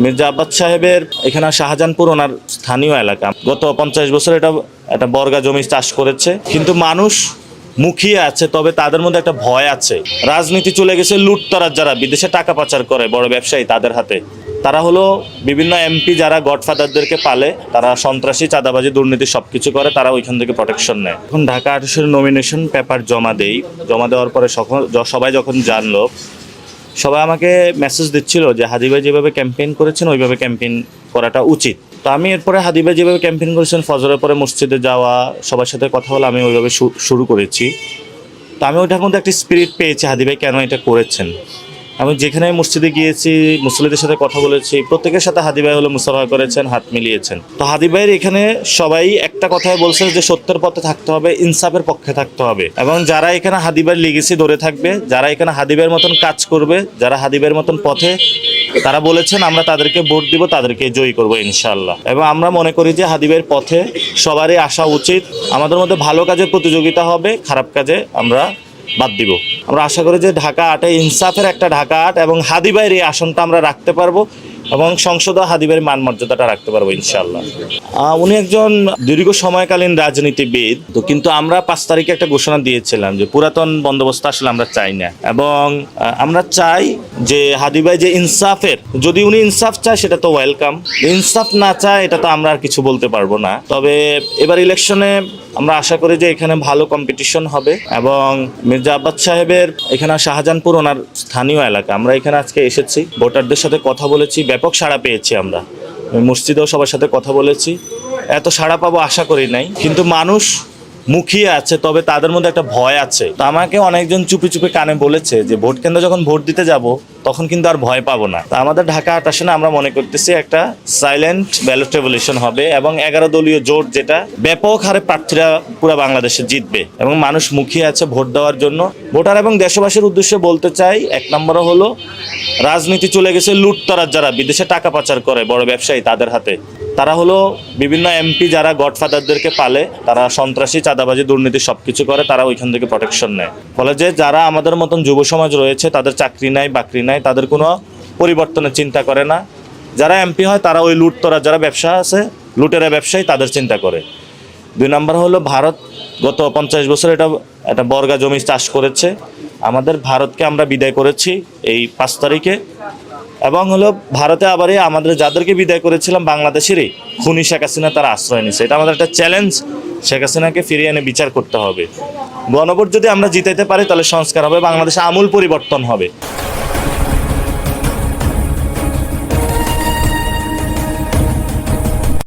মির্জা আব্বাস সাহেবের এখানে শাহজাহানপুর ওনার স্থানীয় এলাকা। গত 50 বছর এটা একটা বর্গা জমি চাষ করেছে, কিন্তু মানুষ মুখিয়ে আছে, তবে তাদের মধ্যে একটা ভয় আছে। রাজনীতি চলে গেছে লুটতরাজ, যারা বিদেশে টাকা পাচার করে বড় ব্যবসায়ী তাদের হাতে। তারা হলো বিভিন্ন এমপি যারা গডফাদারদেরকে পালে, তারা সন্ত্রাসী, চাঁদাবাজি, দুর্নীতি সবকিছু করে, তারা ওইখান থেকে প্রোটেকশন নেয়। এখন ঢাকা 18 নমিনেশন পেপার জমা দেওয়ার পরে সবাই যখন জানলো, সবাই আমাকে মেসেজ দিচ্ছিল যে হাদি ভাই যেভাবে ক্যাম্পেইন করেছেন ওইভাবে ক্যাম্পেইন করাটা উচিত। তো আমি এরপরে হাদি ভাই যেভাবে ক্যাম্পেইন করেছেন, ফজরের পরে মসজিদে যাওয়া, সবার সাথে কথা বলা, আমি ওইভাবে শুরু করেছি। তো আমি ওইটার মধ্যে একটা স্পিরিট পেয়েছি হাদি ভাই কেন এটা করেছেন। আমি যেখানে মসজিদে গিয়েছি, মুসল্লিদের সাথে কথা বলেছি, প্রত্যেকের সাথে হাদি ভাই হলো মুসাফা করেছেন, হাত মিলিয়েছেন। তো হাদি ভাইয়ের এখানে সবাই একটা কথাই বলছে যে সত্যের পথে থাকতে হবে, ইনসাফের পক্ষে থাকতে হবে, এবং যারা এখানে হাদি ভাইয়ের লিগেসি ধরে থাকবে, যারা এখানে হাদি ভাইয়ের মতন কাজ করবে, যারা হাদি ভাইয়ের মতন পথে, তারা বলেছেন আমরা তাদেরকে ভোট দিব, তাদেরকে জয়ী করবো ইনশাআল্লাহ। এবং আমরা মনে করি যে হাদি ভাইয়ের পথে সবারই আসা উচিত। আমাদের মধ্যে ভালো কাজে প্রতিযোগিতা হবে, খারাপ কাজে আমরা বাদ দিব। আমরা আশা করি যে ঢাকা 8-এ ইনসাফের একটা ঢাকা 8 এবং হাদি ভাইয়ের এই আসনটা আমরা রাখতে পারবো, এবং সংসদে হাদি ভাইয়ের মান মর্যাদাটা রাখতে পারবো ইনশাআল্লাহ। উনি একজন দীর্ঘ সময়কালীন রাজনীতিবিদ, তো কিন্তু আমরা 5 তারিখে একটা ঘোষণা দিয়েছিলাম যে পুরাতন বন্দোবস্ত আসলে আমরা চাই না, এবং আমরা চাই যে হাদি ভাই যে ইনসাফের, যদি উনি ইনসাফ চায় সেটা তো ওয়েলকাম, ইনসাফ না চায় এটা তো আমরা আর কিছু বলতে পারবো না। তবে এবার ইলেকশনে আমরা আশা করি যে এখানে ভালো কম্পিটিশন হবে, এবং মির্জা আব্বাস সাহেবের এখানে শাহজাহানপুর ওনার স্থানীয় এলাকা। আমরা এখানে আজকে এসেছি, ভোটারদের সাথে কথা বলেছি, ব্যাপক সাড়া পেয়েছি। আমরা মসজিদেও সবার সাথে কথা বলেছি, এত সাড়া পাবো আশা করি নাই, কিন্তু মানুষ মুখিয়ে আছে, তবে তাদের মধ্যে একটা ভয় আছে। তো আমাকে অনেকজন চুপি চুপি কানে বলেছে যে ভোট কেন্দ্রে যখন ভোট দিতে যাব তখন কিন্তু আর ভয় পাবো না। তা আমাদের ঢাকা 8 আসনে আমরা মনে করতেছি একটা সাইলেন্ট ব্যালট রেভলিউশন হবে, এবং 11 দলীয় জোট, যেটা ব্যাপক হারে প্রার্থীরা পুরো বাংলাদেশে জিতবে, এবং মানুষ মুখিয়ে আছে ভোট দেওয়ার জন্য। ভোটার এবং দেশবাসীর উদ্দেশ্যে বলতে চাই, 1 নম্বর হলো রাজনীতি চলে গেছে লুটতরাজ, যারা বিদেশে টাকা পাচার করে বড় ব্যবসায়ী তাদের হাতে। তারা হলো বিভিন্ন এমপি যারা গডফাদারদেরকে পালে, তারা সন্ত্রাসী, চাঁদাবাজি, দুর্নীতি সবকিছু করে, তারা ওইখান থেকে প্রোটেকশন নেয়। ফলে যে যারা আমাদের মতন যুব সমাজ রয়েছে, তাদের চাকরি নাই, বাকরি নাই, তাদের কোনো পরিবর্তনের চিন্তা করে না। যারা এমপি হয় তারা ওই লুটতরা, যারা ব্যবসা আছে, লুটেরা ব্যবসায়ী, তাদের চিন্তা করে। 2 নম্বর হলো ভারত গত 50 বছর এটা একটা বর্গা জমি চাষ করেছে। আমাদের ভারতকে আমরা বিদায় করেছি এই 5 তারিখে, এবং হলো ভারতে আবার আমাদের যাদেরকে বিদায় করেছিলাম বাংলাদেশেরই খুনি শেখ হাসিনা, তারা আশ্রয় নিচ্ছে। এটা আমাদের একটা চ্যালেঞ্জ, শেখ হাসিনাকে ফিরিয়ে এনে বিচার করতে হবে। গণভোট যদি আমরা জিতাইতে পারি তাহলে সংস্কার হবে, বাংলাদেশে আমূল পরিবর্তন হবে।